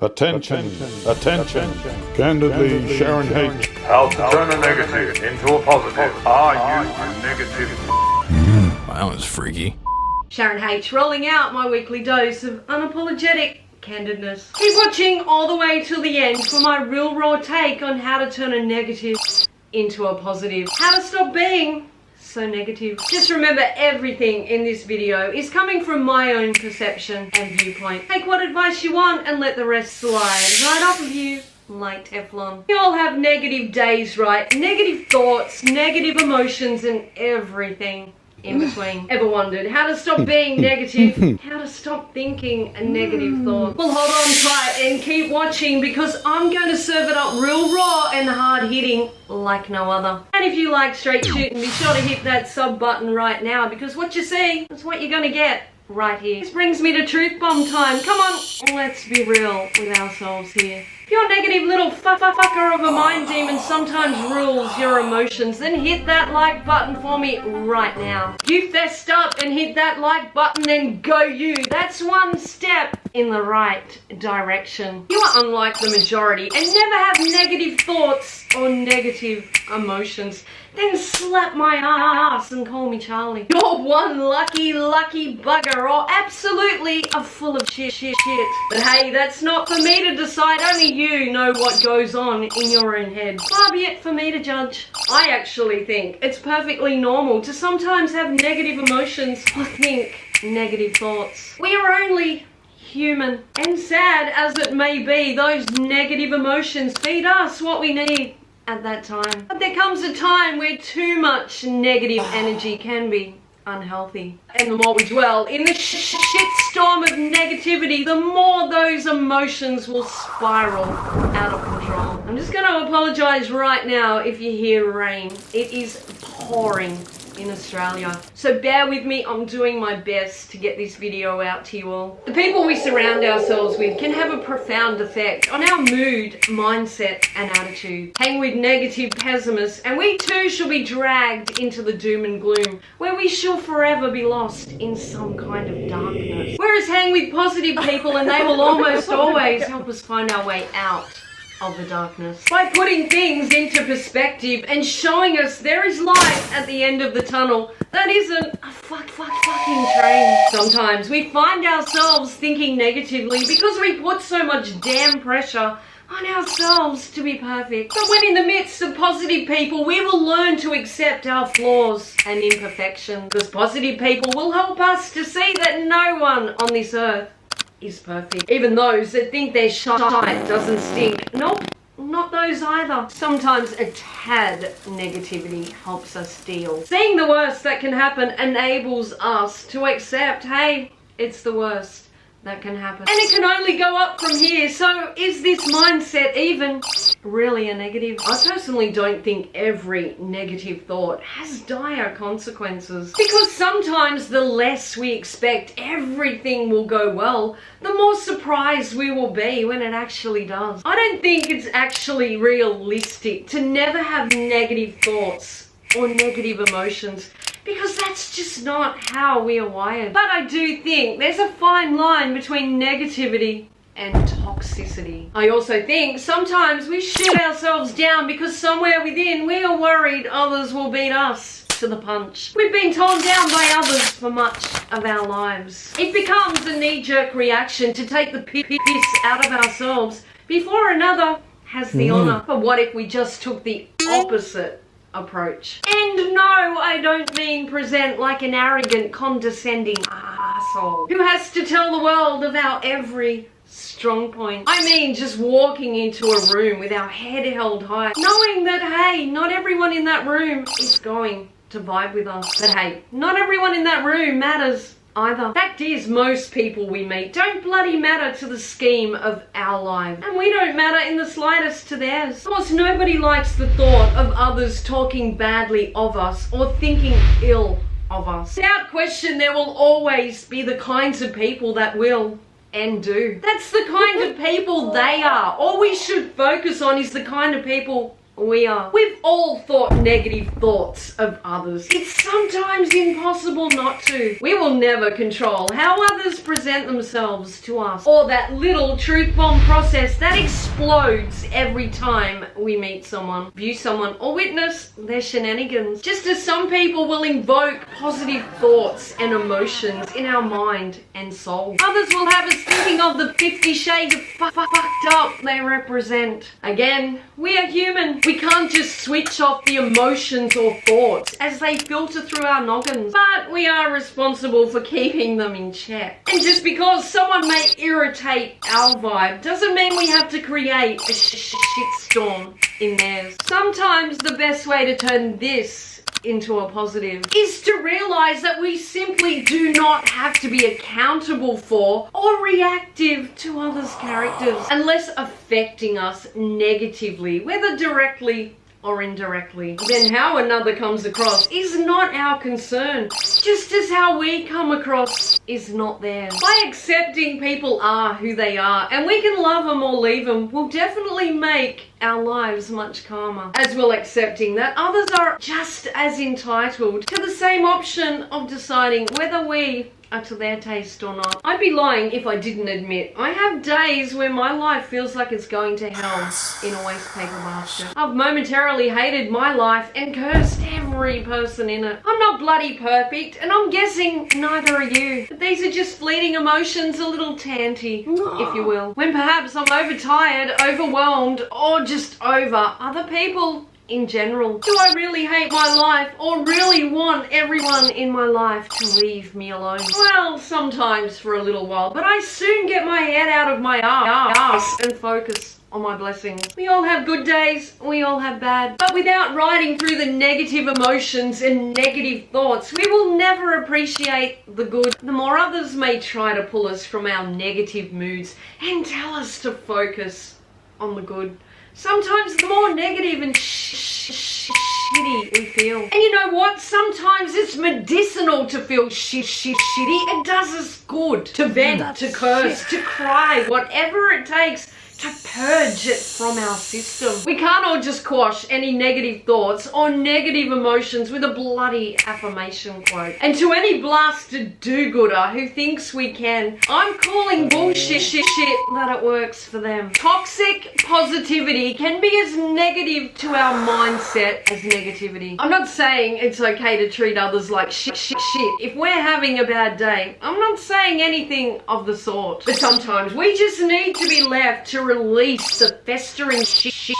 Attention, attention, Candidly, Sharon H. How to turn a negative into a positive. Are you a negative? That was freaky. Sharon H. rolling out my weekly dose of unapologetic candidness. Keep watching all the way till the end for my real raw take on how to turn a negative into a positive. How to stop being so negative. Just remember, everything in this video is coming from my own perception and viewpoint. Take what advice you want and let the rest slide right off of you like Teflon. We all have negative days, right? Negative thoughts, negative emotions, and everything in between. Ever wondered how to stop being negative? How to stop thinking a negative thought? Well, hold on tight and keep watching, because I'm going to serve it up real raw and hard hitting like no other. And if you like straight shooting, be sure to hit that sub button right now, because what you see is what you're going to get right here. This brings me to truth bomb time. Come on, let's be real with ourselves here. If your negative little fucker of a mind demon sometimes rules your emotions, then hit that like button for me right now. You fessed up and hit that like button, then go you. That's one step in the right direction. You are unlike the majority and never have negative thoughts or negative emotions. Then slap my ass and call me Charlie. You're one lucky bugger, or absolutely a full of shit. But hey, that's not for me to decide. Only you know what goes on in your own head. Far be it for me to judge. I actually think it's perfectly normal to sometimes have negative emotions or think negative thoughts. We are only human, and sad as it may be, those negative emotions feed us what we need at that time. But there comes a time where too much negative energy can be unhealthy. And the more we dwell in the shitstorm of negativity, the more those emotions will spiral out of control. I'm just going to apologize right now if you hear rain. It is pouring in Australia. So bear with me, I'm doing my best to get this video out to you all. The people we surround ourselves with can have a profound effect on our mood, mindset, and attitude. Hang with negative pessimists, and we too shall be dragged into the doom and gloom, where we shall forever be lost in some kind of darkness. Whereas hang with positive people, and they will almost always help us find our way out of the darkness by putting things into perspective and showing us there is light at the end of the tunnel that isn't a fucking train. Sometimes we find ourselves thinking negatively because we put so much damn pressure on ourselves to be perfect. But when in the midst of positive people, we will learn to accept our flaws and imperfections, because positive people will help us to see that no one on this earth is perfect. Even those that think their shite doesn't stink. Nope, not those either. Sometimes a tad negativity helps us deal. Seeing the worst that can happen enables us to accept, hey, it's the worst that can happen. And it can only go up from here. So is this mindset even really a negative? I personally don't think every negative thought has dire consequences, because sometimes the less we expect everything will go well, the more surprised we will be when it actually does. I don't think it's actually realistic to never have negative thoughts or negative emotions, because that's just not how we are wired. But I do think there's a fine line between negativity and toxicity. I also think sometimes we shoot ourselves down because somewhere within we are worried others will beat us to the punch. We've been torn down by others for much of our lives. It becomes a knee-jerk reaction to take the piss out of ourselves before another has the honor. But what if we just took the opposite approach? And no, I don't mean present like an arrogant, condescending asshole who has to tell the world of our every strong point. I mean just walking into a room with our head held high, knowing that, hey, not everyone in that room is going to vibe with us. But hey, not everyone in that room matters either. Fact is, most people we meet don't bloody matter to the scheme of our life, and we don't matter in the slightest to theirs. Of course, nobody likes the thought of others talking badly of us or thinking ill of us. Without question, there will always be the kinds of people that will and do. That's the kind of people they are. All we should focus on is the kind of people we are. We've all thought negative thoughts of others. It's sometimes impossible not to. We will never control how others present themselves to us, or that little truth bomb process that explodes every time we meet someone, view someone, or witness their shenanigans. Just as some people will invoke positive thoughts and emotions in our mind and soul, others will have us thinking of the 50 shades of fucked up they represent. Again, we are human. We can't just switch off the emotions or thoughts as they filter through our noggins, but we are responsible for keeping them in check. And just because someone may irritate our vibe doesn't mean we have to create a shitstorm in theirs. Sometimes the best way to turn this into a positive is to realize that we simply do not have to be accountable for or reactive to others' characters unless affecting us negatively, whether directly or indirectly. Then how another comes across is not our concern, just as how we come across is not theirs. By accepting people are who they are, and we can love them or leave them, will definitely make our lives much calmer, as well accepting that others are just as entitled to the same option of deciding whether we are to their taste or not. I'd be lying if I didn't admit I have days where my life feels like it's going to hell in a waste paper basket. I've momentarily hated my life and cursed every person in it. I'm not bloody perfect, and I'm guessing neither are you. But these are just fleeting emotions, a little tanty, if you will. When perhaps I'm overtired, overwhelmed, or just over other people in general. Do I really hate my life or really want everyone in my life to leave me alone? Well, sometimes for a little while, but I soon get my head out of my ass and focus on my blessings. We all have good days, we all have bad, but without riding through the negative emotions and negative thoughts, we will never appreciate the good. The more others may try to pull us from our negative moods and tell us to focus on the good, sometimes the more negative and shitty we feel. And you know what? Sometimes it's medicinal to feel shitty. It does us good. To vent, to curse, to cry, whatever it takes to purge it from our system. We can't all just quash any negative thoughts or negative emotions with a bloody affirmation quote. And to any blasted do-gooder who thinks we can, I'm calling bullshit that it works for them. Toxic positivity can be as negative to our mindset as negativity. I'm not saying it's okay to treat others like shit. If we're having a bad day, I'm not saying anything of the sort. But sometimes we just need to be left to release the festering shit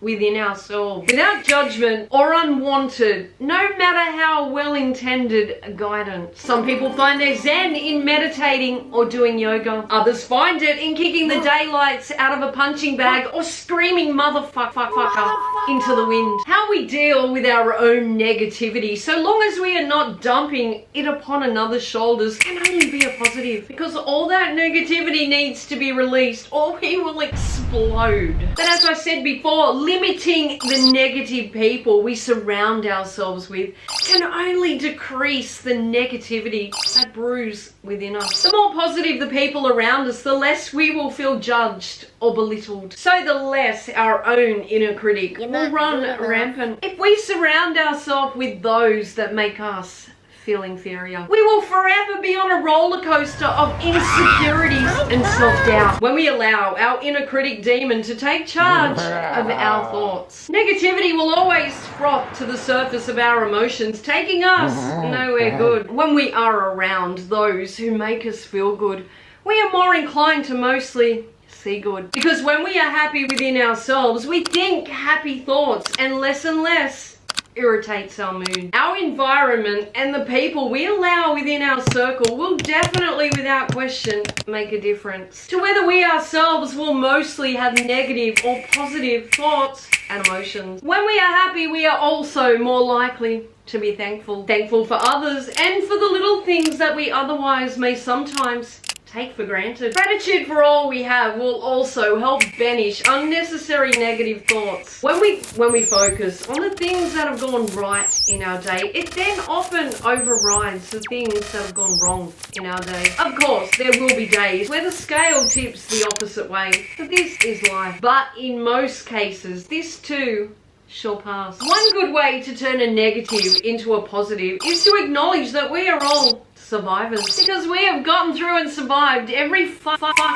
within ourselves, without judgment or unwanted, no matter how well-intended guidance. Some people find their zen in meditating or doing yoga. Others find it in kicking the daylights out of a punching bag or screaming motherfucker into the wind. How we deal with our own negativity, so long as we are not dumping it upon another's shoulders, can only be a positive, because all that negativity needs to be released or we will explode. But as I said before, limiting the negative people we surround ourselves with can only decrease the negativity that brews within us. The more positive the people around us, the less we will feel judged or belittled. So the less our own inner critic will run rampant. If we surround ourselves with those that make us feel inferior, we will forever be on a roller coaster of insecurities and self-doubt. When we allow our inner critic demon to take charge of our thoughts, negativity will always froth to the surface of our emotions, taking us nowhere good. When we are around those who make us feel good, we are more inclined to mostly see good. Because when we are happy within ourselves, we think happy thoughts, and less irritates our mood. Our environment and the people we allow within our circle will definitely, without question, make a difference to whether we ourselves will mostly have negative or positive thoughts and emotions. When we are happy, we are also more likely to be thankful. Thankful for others and for the little things that we otherwise may sometimes take for granted. Gratitude for all we have will also help banish unnecessary negative thoughts. When we focus on the things that have gone right in our day, it then often overrides the things that have gone wrong in our day. Of course, there will be days where the scale tips the opposite way, but this is life. But in most cases, this too shall pass. One good way to turn a negative into a positive is to acknowledge that we are all survivors, because we have gotten through and survived every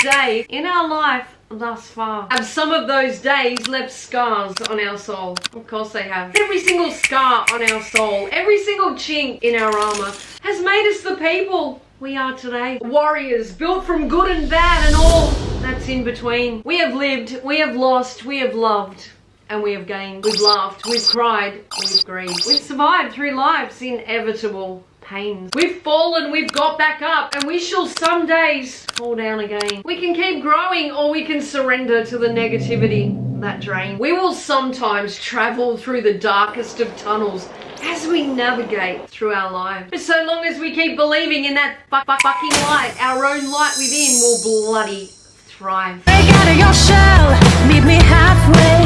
day in our life thus far. Have some of those days left scars on our soul? Of course they have. Every single scar on our soul, every single chink in our armor has made us the people we are today. Warriors built from good and bad and all that's in between. We have lived, we have lost, we have loved, and we have gained. We've laughed, we've cried, we've grieved. We've survived through life's inevitable pains. We've fallen, we've got back up, and we shall some days fall down again. We can keep growing, or we can surrender to the negativity that drains. We will sometimes travel through the darkest of tunnels as we navigate through our lives. But so long as we keep believing in that fucking light, our own light within will bloody thrive. Break out of your shell, meet me halfway.